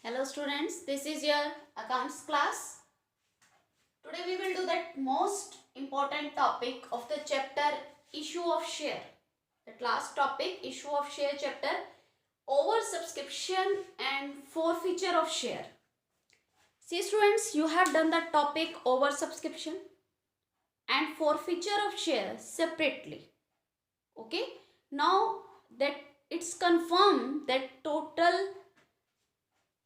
Hello students, this is your accounts class. Today we will do that most important topic of the chapter issue of share. That last topic, issue of share chapter, oversubscription and forfeiture of share. See students, you have done the topic oversubscription and forfeiture of share separately. Okay, now that it's confirmed that total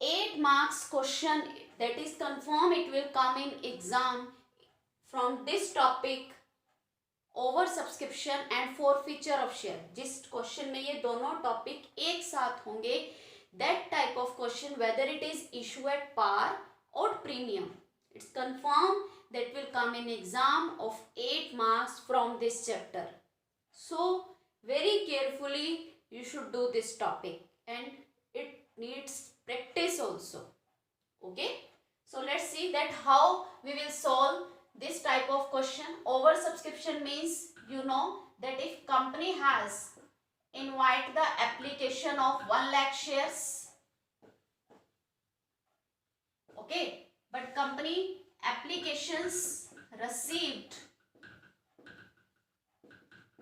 8 marks question that is confirmed it will come in exam from this topic over subscription and forfeiture of share. जिस question में ये दोनों topic एक साथ होंगे that type of question whether it is issue at par और premium it's confirm that will come in exam of 8 marks from this chapter. So very carefully you should do this topic and it needs practice also. Okay, so let's see that how we will solve this type of question. Oversubscription means you know that if company has invite the application of 1 lakh shares, okay, but company applications received,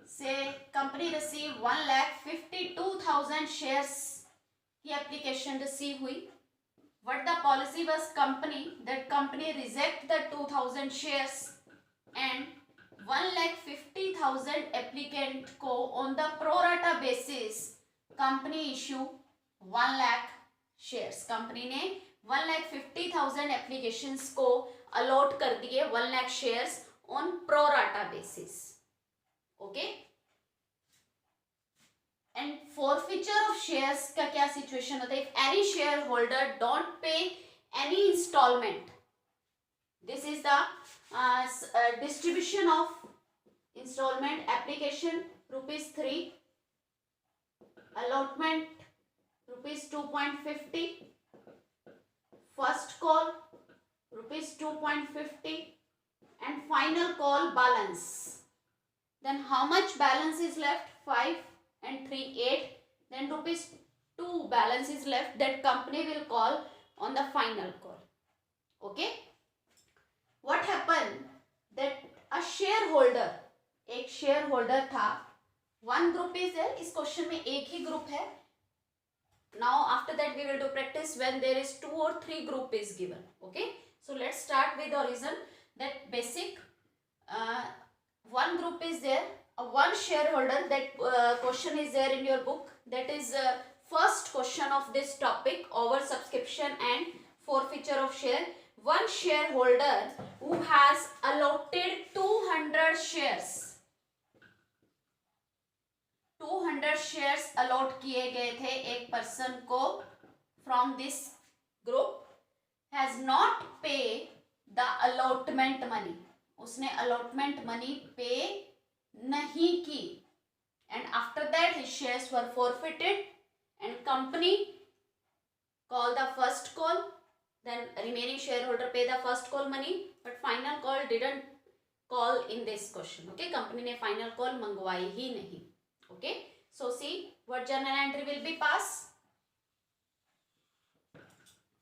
say company received 1,52,000 shares की application receive हुई. What the policy was company, that company reject the 2,000 shares and 1,50,000 applicant को on the pro rata basis company issue 1 lakh shares. company ने 1,50,000 applications को allot कर दिए 1 lakh shares on pro rata basis. Okay. And forfeiture of shares का क्या situation होता है? If any shareholder don't pay any installment, this is the distribution of installment application ₹3, allotment ₹2.50, first call ₹2.50 and final call balance. Then how much balance is left? 5 and 3 8. Then ₹2 balance is left that company will call on the final call. Okay, what happened that a shareholder, एक shareholder था, one group is there. इस question में एक ही group है. Now after that we will do practice when there is 2 or 3 group is given. Okay, so let's start with the reason that basic one group is there, one shareholder. That question is there in your book. That is first question of this topic, over subscription and forfeiture of share. One shareholder who has allotted 200 shares, 200 shares allot किए गए थे एक person को from this group, has not paid the allotment money. उसने allotment money pay नहीं की and after that his shares were forfeited and company call the first call, then remaining shareholder pay the first call money but final call didn't call in this question. Okay, company ने final call मंगवाई ही नहीं. Okay, so see what journal entry will be passed.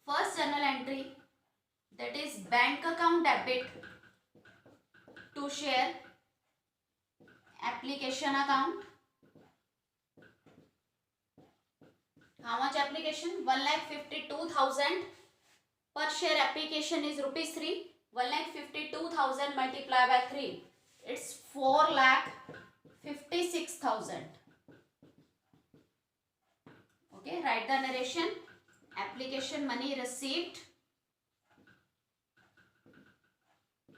First journal entry, that is bank account debit to share application account. How much application? 1,52,000 per share application is ₹3. 1,52,000 multiplied by 3, it's 4,56,000. Okay, write the narration. Application money received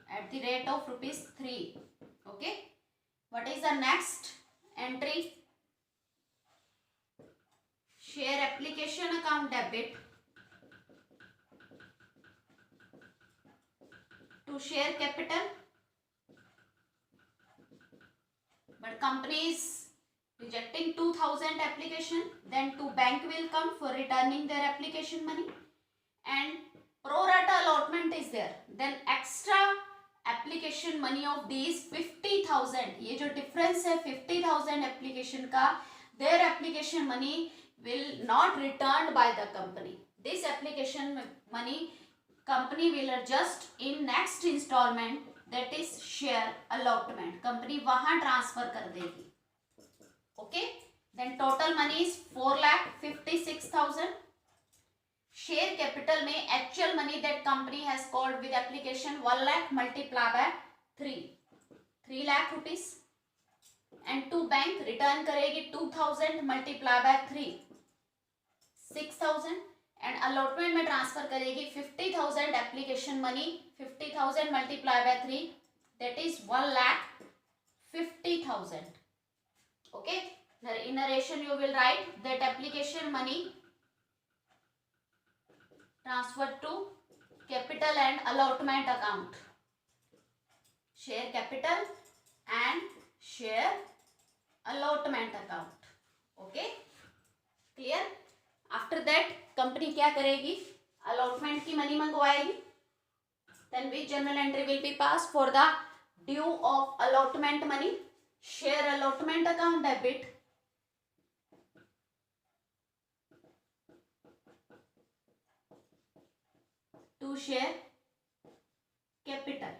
at the rate of ₹3. Okay, what is the next entry? Share application account debit to share capital, but company is rejecting 2,000 application, then to bank will come for returning their application money and pro rata allotment is there, then extra application money of these 50,000. ये जो difference है 50,000 application का, their application money will not returned by the company. This application money company will adjust in next installment, that is share allotment. Company वहां transfer कर देगी. Okay, then total money is 4,56,000. Share capital में actual money that company has called with application 1 lakh multiply by 3 lakh rupees, and to bank return करेगी 2,000 multiply by 3 6,000, and allotment में transfer करेगी 50,000 application money. 50,000 multiply by 3 that is 1,50,000. Okay, in narration you will write that application money transferred to capital and allotment account, share capital and share allotment account. Okay, clear? After that company क्या करेगी, allotment की money मंगवाएगी. Then which journal entry will be pass for the due of allotment money, share allotment account debit to share capital.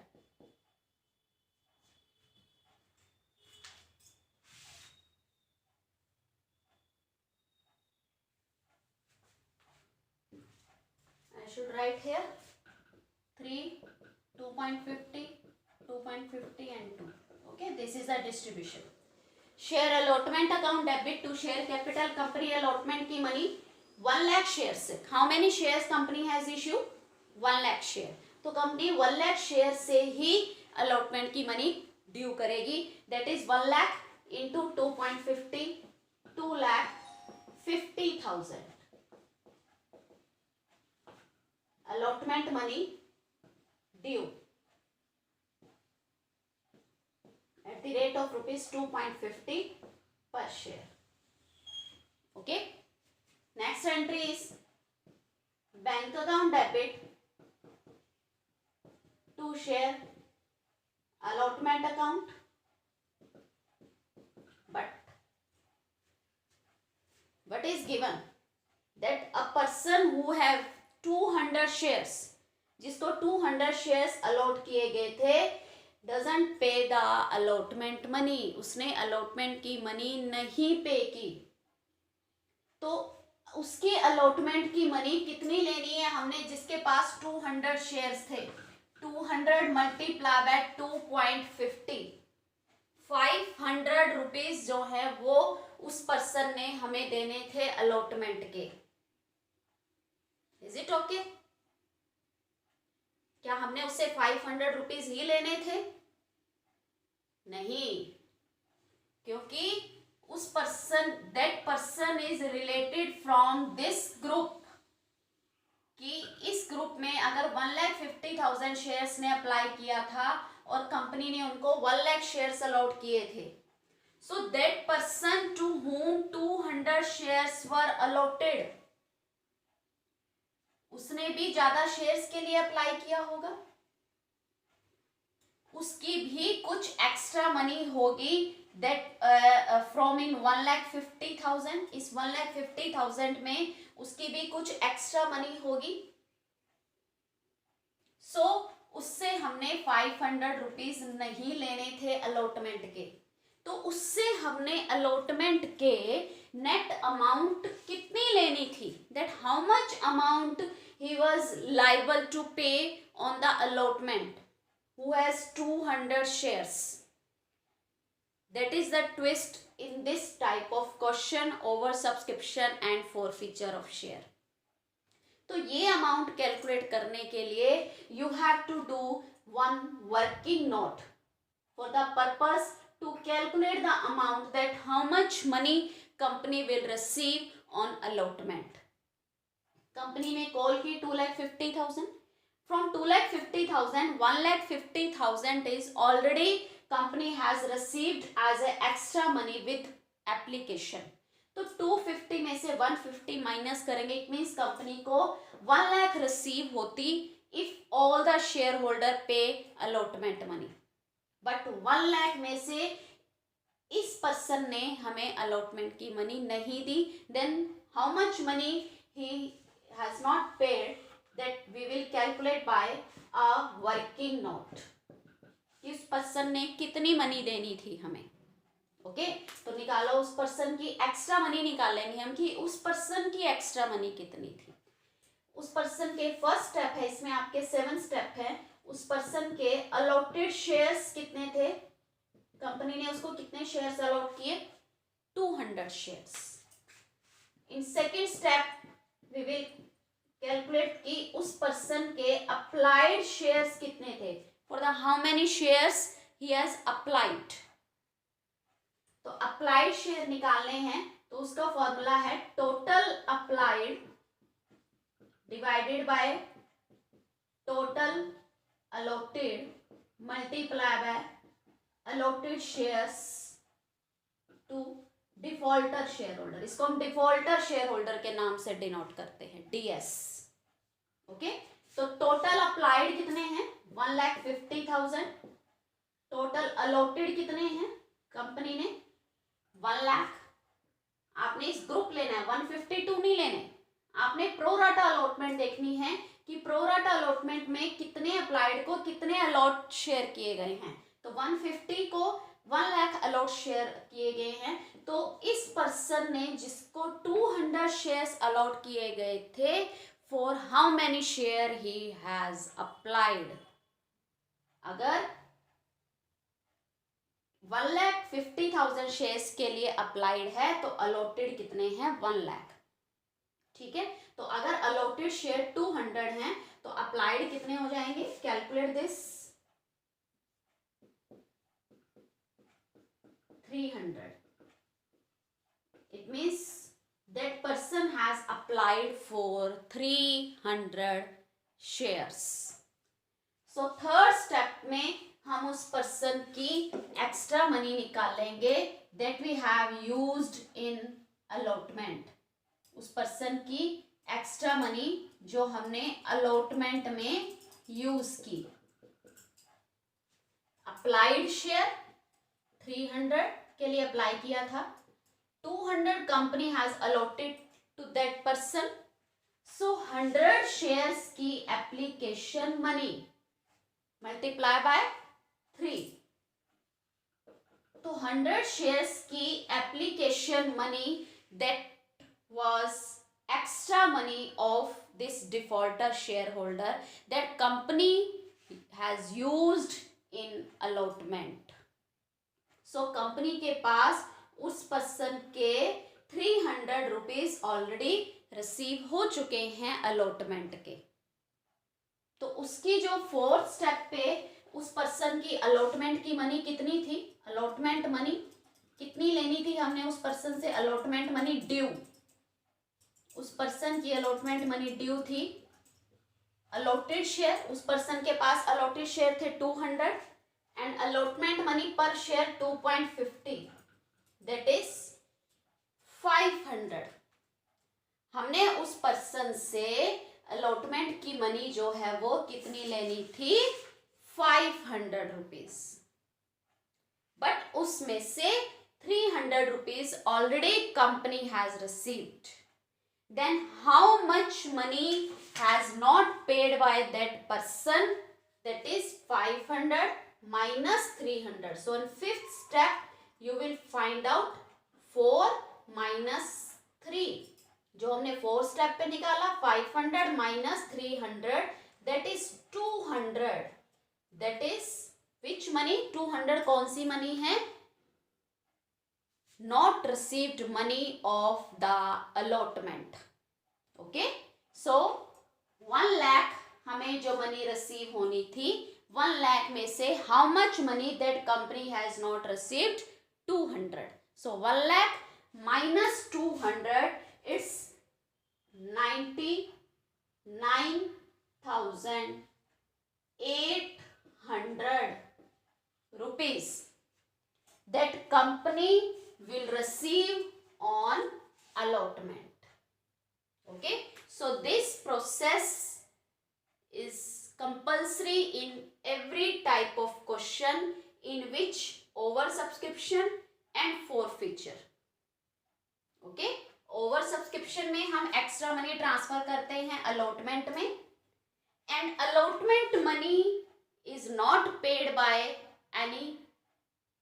Should write here 3, 2.50, 2.50 and 2. Okay, this is a distribution. Share allotment account debit to share capital. Company allotment की money 1 lakh shares. How many shares company has issued? 1 lakh share. तो company 1 lakh share से ही allotment की money due करेगी. That is 1 lakh into 2.50, 2,50,000. allotment money due at the rate of rupees 2.50 per share. Okay, next entry is bank account debit to share allotment account, but what is given that a person who have 200 shares, जिसको 200 shares allot किए गए थे, doesn't pay the allotment money, उसने allotment की money नहीं पे की. तो उसके अलॉटमेंट की मनी कितनी लेनी है हमने, जिसके पास 200 शेयर्स थे. 200 मल्टीप्लाई बाय 2.50, 500 रुपीज जो है वो उस पर्सन ने हमें देने थे अलॉटमेंट के. Is it okay? क्या हमने उससे 500 रुपीज ही लेने थे? नहीं, क्योंकि उस person, that person is related from this group, कि इस ग्रुप में अगर 1,50,000 शेयर्स ने अप्लाई किया था और कंपनी ने उनको 1 लाख शेयर्स अलॉट किए थे, so that person to whom 200 shares were allotted, उसने भी ज्यादा शेयर्स के लिए अप्लाई किया होगा, उसकी भी कुछ एक्स्ट्रा मनी होगी. दैट फ्रॉम इन 1,50,000, इस 1,50,000 में उसकी भी कुछ एक्स्ट्रा मनी होगी. सो उससे हमने 500 रुपीज नहीं लेने थे अलॉटमेंट के, तो उससे हमने अलॉटमेंट के नेट अमाउंट कितनी लेनी थी, that how much amount he was liable to pay on the allotment who has 200 shares. That is the twist in this type of question, over subscription and forfeiture of share. तो ये amount calculate करने के लिए you have to do one working note for the purpose to calculate the amount that how much money company will receive on allotment. Company ने call की 2,50,000. From 2,50,000, 1,50,000 is already company has received as a extra money with application. तो 250 में से 150 minus करेंगे, it means company को 1 lakh receive होती if all the share holder पे allotment money. But 1 lakh में से इस पर्सन ने हमें अलॉटमेंट की मनी नहीं दी. Then how much money he has not taking note कि उस पर्सन ने कितनी मनी देनी थी हमें। ओके, तो निकालो उस पर्सन की एक्स्ट्रा मनी निकाल लेंगे हम कि उस पर्सन की एक्स्ट्रा मनी कितनी थी। उस पर्सन के फर्स्ट स्टेप है, इसमें आपके 7 स्टेप है। उस पर्सन के अलॉटेड शेयर्स कितने थे, कंपनी ने उसको कितने शेयर्स अलॉट किए, 200 shares. In second step we will calculate कि उस पर्सन के अप्लाइड शेयर्स कितने थे, for the how many shares he has applied. तो अप्लाइड शेयर निकालने हैं तो उसका फॉर्मूला है total applied divided by total allotted multiply by allotted shares to defaulter shareholder। इसको हम डिफॉल्टर शेयर होल्डर के नाम से डिनोट करते हैं, DS। ओके, तो टोटल अप्लाइड कितने हैं, 1,50,000। टोटल अलॉटेड कितने हैं, कंपनी ने 1 लाख। आपने इस ग्रुप लेना है, 152 नहीं लेने, आपने प्रोराटा अलॉटमेंट देखनी है कि प्रोराटा अलॉटमेंट में कितने अप्लाइड को कितने अलॉट शेयर किए गए हैं। तो 150 को 1 लाख अलॉट शेयर किए गए हैं, तो इस पर्सन ने जिसको 200 शेयर्स अलॉट किए गए थे, for how many share he has applied. अगर 1,50,000 शेयर्स के लिए अप्लाइड है तो अलॉटेड कितने हैं, 1 लाख। ठीक है, तो अगर अलॉटेड शेयर 200 हैं तो अप्लाइड कितने हो जाएंगे, calculate this, 300। It means that person has applied for 300 shares. So third step में हम उस पर्सन की एक्स्ट्रा मनी निकालेंगे that we have used in allotment. उस पर्सन की एक्स्ट्रा मनी जो हमने अलॉटमेंट में यूज की। अप्लाइड शेयर 300 के लिए अप्लाई किया था, 200 company has allotted to that person, so 100 shares की एप्लीकेशन मनी मल्टीप्लाई बाय 3। तो 100 शेयर्स की application money that was extra money of this defaulter shareholder that company has used in allotment। so company के पास उस person के 300 rupees already receive हो चुके हैं allotment के। तो उसकी जो फोर्थ स्टेप पे उस पर्सन की अलॉटमेंट की मनी कितनी थी, अलॉटमेंट मनी कितनी लेनी थी हमने उस पर्सन से, अलॉटमेंट मनी ड्यू। उस पर्सन की अलॉटमेंट मनी ड्यू थी, अलॉटेड शेयर, उस पर्सन के पास अलॉटेड शेयर थे 200 एंड अलॉटमेंट मनी पर शेयर 2.50 दैट इज 500। हमने उस पर्सन से अलॉटमेंट की मनी जो है वो कितनी लेनी थी, 500 रुपीज। बट उसमें से 300 rupees already company has received. Then how much money has not paid by that person, that is 500 minus 300। so in fifth step you will find out 4 minus 3। जो हमने फोर्थ स्टेप पे निकाला 500 minus 300 that is 200। that is which money, 200 कौन सी मनी है, not received money of the allotment। Okay, so 1 lakh हमें जो मनी रिसीव होनी थी, 1 लाख में से how much money that company has not received, 200। So 1 lakh minus 200 it's 99,800 rupees that company will receive on allotment। okay, so this process is compulsory in every type of question in which oversubscription and forfeiture। okay, oversubscription में हम extra money transfer करते हैं allotment में, and allotment money is not paid by any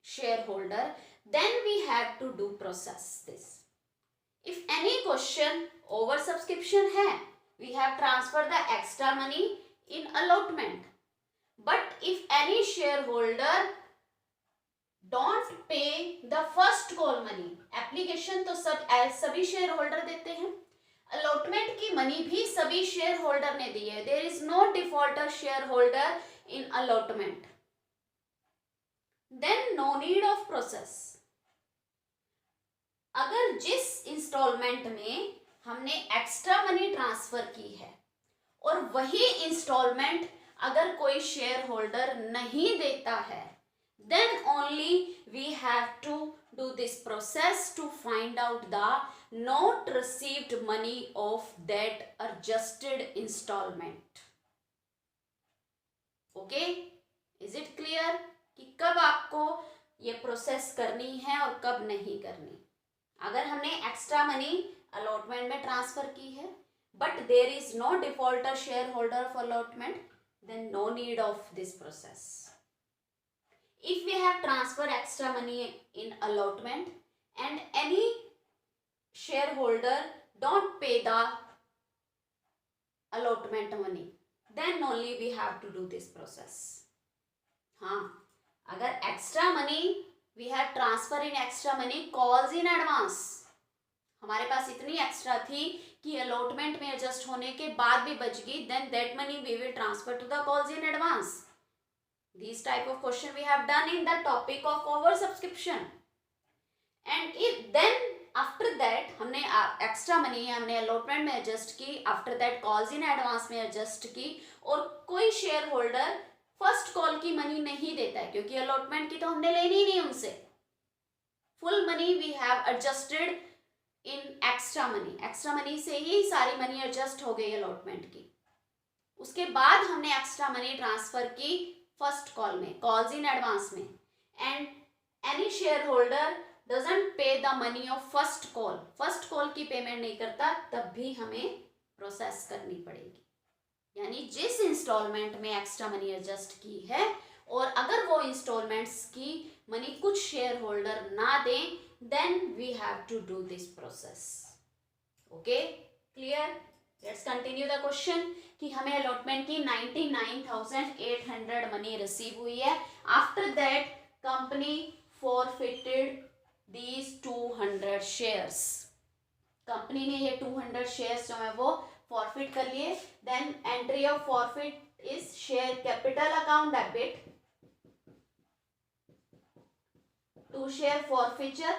shareholder, then we have to do process this. If any question over subscription hai, we have transferred the extra money in allotment. But if any shareholder don't pay the first call money, application तो सभी share holder देते हैं, allotment की money भी सभी share holder ने दी है. There is no defaulter share holder in allotment. Then no need of process. अगर जिस इंस्टॉलमेंट में हमने एक्स्ट्रा मनी ट्रांसफर की है और वही इंस्टॉलमेंट अगर कोई शेयर होल्डर नहीं देता है, then only we have to do this process to find out the not received money of that adjusted installment. Okay, is it clear कि कब आपको ये प्रोसेस करनी है और कब नहीं करनी. अगर हमने एक्स्ट्रा मनी अलॉटमेंट में ट्रांसफर की है but there is no defaulter share holder of allotment, then no need of this process. If we have transferred extra money in allotment and any shareholder don't pay the allotment money, then only we have to do this process. हाँ, अगर extra money we have transfer in extra money calls in advance, हमारे पास इतनी extra थी कि allotment में adjust होने के बाद भी बच गई, then that money we will transfer to the calls in advance. This type of question we have done in the topic of over subscription. And if then after that हमने extra money हमने allotment में adjust की, after that calls in advance में adjust की, और कोई share holder first call की money नहीं देता है क्योंकि अलॉटमेंट की तो हमने लेनी ही नहीं उनसे. Full money we have adjusted in extra money. Extra money से ही सारी मनी एडजस्ट हो गई अलॉटमेंट की. उसके बाद हमने एक्स्ट्रा मनी ट्रांसफर की फर्स्ट कॉल में, कॉल्स इन एडवांस में, and any share holder doesn't pay the money of first call, first call की पेमेंट नहीं करता, तब भी हमें प्रोसेस करनी पड़ेगी. यानी जिस इंस्टॉलमेंट में एक्स्ट्रा मनी एडजस्ट की है और अगर वो इंस्टॉलमेंट्स की मनी कुछ शेयर होल्डर ना दें, then we have to do this process. Okay, clear? Let's continue the question कि हमें अलॉटमेंट की 99,800 मनी रिसीव हुई है. After that company forfeited these 200 shares. Company ने ये 200 शेयर्स जो है वो फॉरफिट कर लिए. Then entry of forfeit is share capital account debit to share forfeiture,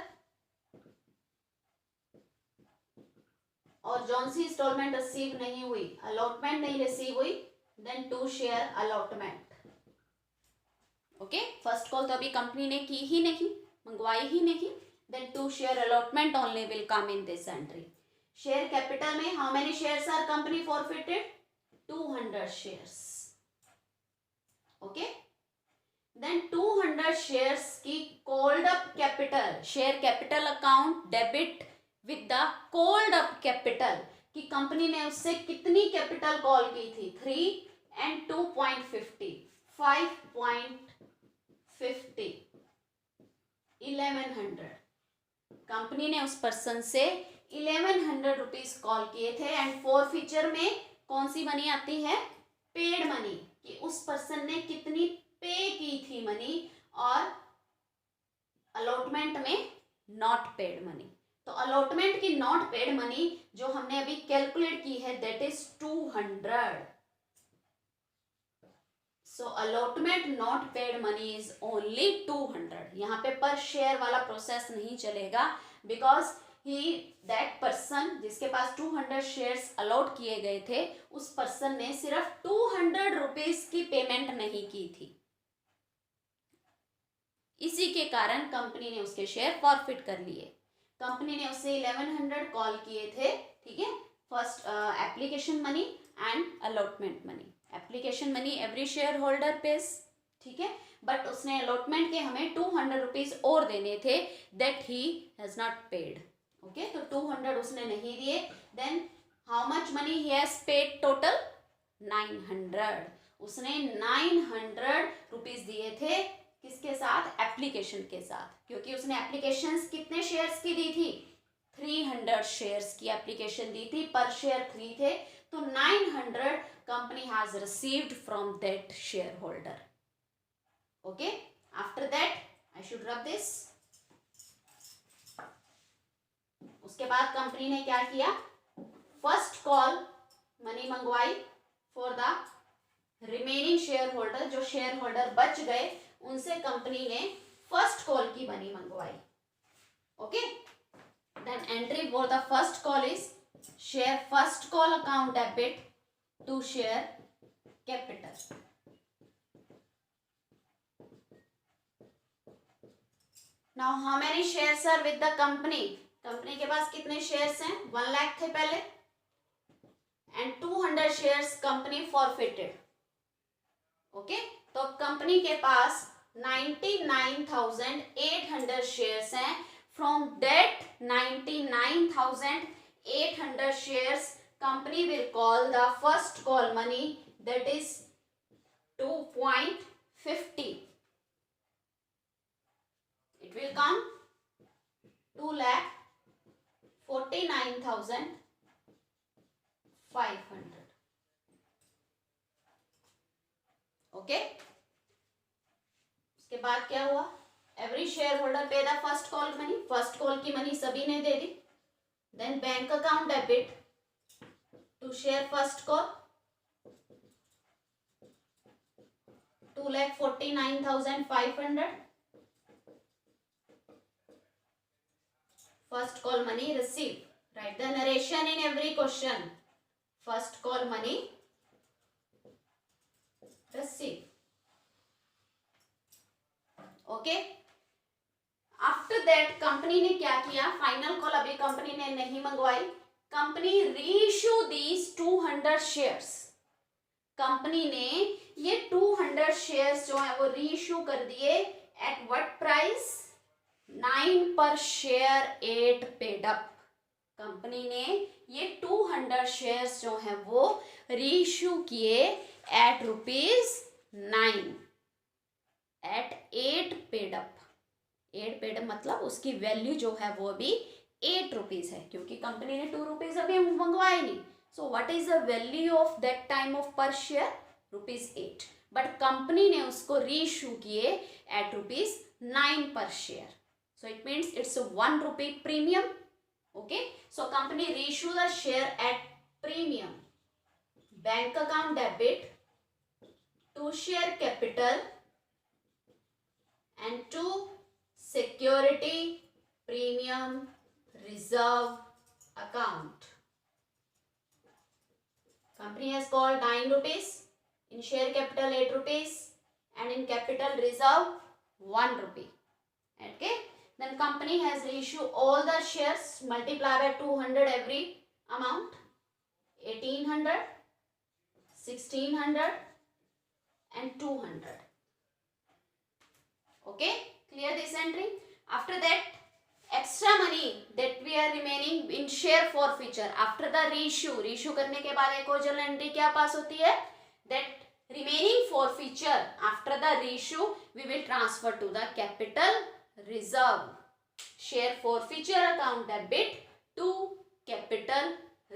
और जौन सी इंस्टॉलमेंट रिसीव नहीं हुई, अलॉटमेंट नहीं रिसीव हुई, then to share allotment. Okay, first call तो अभी कंपनी ने की ही नहीं, मंगवाई ही नहीं, then to share allotment only will come in this entry. Share capital में how many shares are company forfeited? 200 shares. Okay, then 200 shares की called up capital, share capital account debit with the called up capital कि company ने उससे कितनी capital call की थी, 3 and 2.50, 5.50, 1100. Company ने उस पर्सन से 1100 रुपीज कॉल किए थे. एंड फॉरफिचर में कौन सी मनी आती है? पेड मनी, कि उस पर्सन ने कितनी पे की थी मनी, और अलॉटमेंट में नॉट पेड मनी. तो अलॉटमेंट की नॉट पेड मनी जो हमने अभी कैलकुलेट की है that is 200. So allotment not paid money is only 200. यहाँ पे पर शेयर वाला प्रोसेस नहीं चलेगा बिकॉज ही दैट पर्सन जिसके पास 200 शेयर्स अलॉट किए गए थे, उस पर्सन ने सिर्फ 200 रुपीज की पेमेंट नहीं की थी. इसी के कारण कंपनी ने उसके शेयर फॉरफिट कर लिए. कंपनी ने उससे 1100 कॉल किए थे, ठीक है, first application money and allotment money. Application money every share holder page, ठीक है, बट उसने अलॉटमेंट के हमें 200 रुपीज और देने थे, that he has not paid. Okay, तो 200 उसने नहीं दिए. Then how much money he has paid total? 900. उसने 900 रुपीज दिए थे, किसके साथ, एप्लीकेशन के साथ, क्योंकि उसने एप्लीकेशंस कितने शेयर्स की दी थी, 300 शेयर्स की एप्लीकेशन दी थी, पर शेयर 3 थे, तो 900 company has received from that share holder. Okay, after that I should rub this. उसके बाद कंपनी ने क्या किया, फर्स्ट कॉल मनी मंगवाई for the remaining share holder. जो शेयर होल्डर बच गए उनसे कंपनी ने फर्स्ट कॉल की मनी मंगवाई. Okay, then entry for the first call is share first call account debit to share capital. Now how many shares are with the company. Company के पास कितने shares हैं, 1 लाख थे पहले, and 200 shares company forfeited. Okay, तो company के पास 99,800 shares हैं. From that 99,800 shares company will call the first call money, that is 2.50. It will come 2,49,500. Okay, उसके बाद क्या हुआ, every share holder pay the first call money. First call की money सभी ने दे दी. Then bank account debit to share first call 2,49,500. First call money received. Write the narration in every question. First call money received. Okay. After that company ने क्या किया, final call अभी company ने नहीं मंगवाई. Company reissue these 200 shares. Company ने ये 200 shares जो है वो रीइश्यू कर दिए. एट व्हाट प्राइस, 9 पर शेयर 8 पेड अप. कंपनी ने ये 200 शेयर्स जो हैं वो रीइश्यू किए at ₹9, at 8 paid up. 8 paid up मतलब उसकी वैल्यू जो है वो अभी 8 रुपीज है, क्योंकि कंपनी ने 2 रुपीज अभी मंगवाए नहीं. So what is the value of that time of पर शेयर, ₹8. बट कंपनी ने उसको रीइश्यू किए at ₹9 per share. So it means it's a 1 rupee premium. Okay. So company reissue the share at premium. Bank account debit to share capital and to security premium reserve account. Company has called 9 rupees, in share capital 8 rupees, and in capital reserve 1 rupee. Okay. Then company has reissued all the shares, multiply by 200 every amount, 1800, 1600 and 200. Okay, clear this entry. After that, extra money that we are remaining in share forfeiture after the reissue करने के बाद एक और journal entry क्या पास होती है, that remaining forfeiture after the reissue we will transfer to the capital reserve. Share forfeiture account debit to capital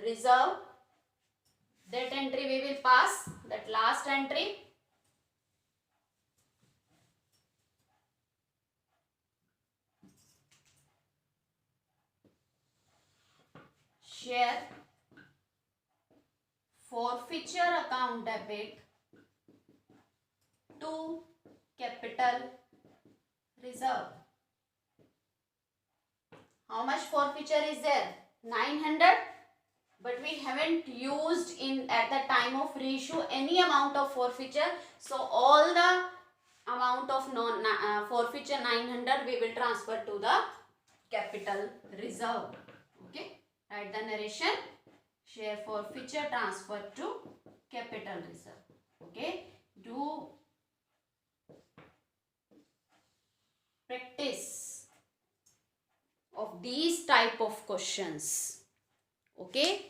reserve. That entry we will pass. That last entry. Share forfeiture account debit to capital reserve. How much forfeiture is there? 900. But we haven't used at the time of reissue any amount of forfeiture. So all the amount of forfeiture 900 we will transfer to the capital reserve. Okay. Write the narration. Share forfeiture transfer to capital reserve. Okay. Do practice of these type of questions. Okay,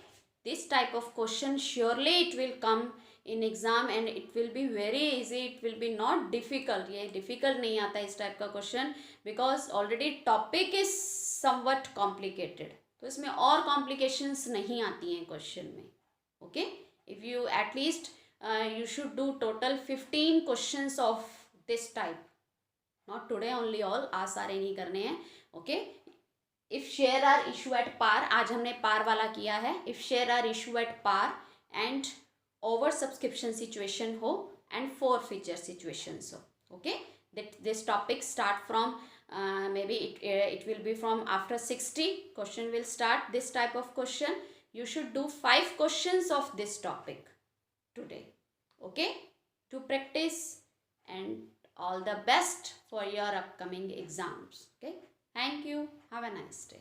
this type of question surely it will come in exam and it will be very easy, it will be not difficult. ये difficult नहीं आता इस type का question because already topic is somewhat complicated. तो इसमें और complications नहीं आती हैं question में. Okay, if you at least you should do total 15 questions of this type. Not today only, all आज सारे नहीं करने हैं. Okay, if share are issue at par, आज हमने par वाला किया है. If share are issue at par and over subscription situation हो and forfeiture situations हो. Okay, that this topic start from maybe it will be from after 60 question will start this type of question. You should do 5 questions of this topic today. Okay, to practice, and all the best for your upcoming exams. Okay, thank you, have a nice day.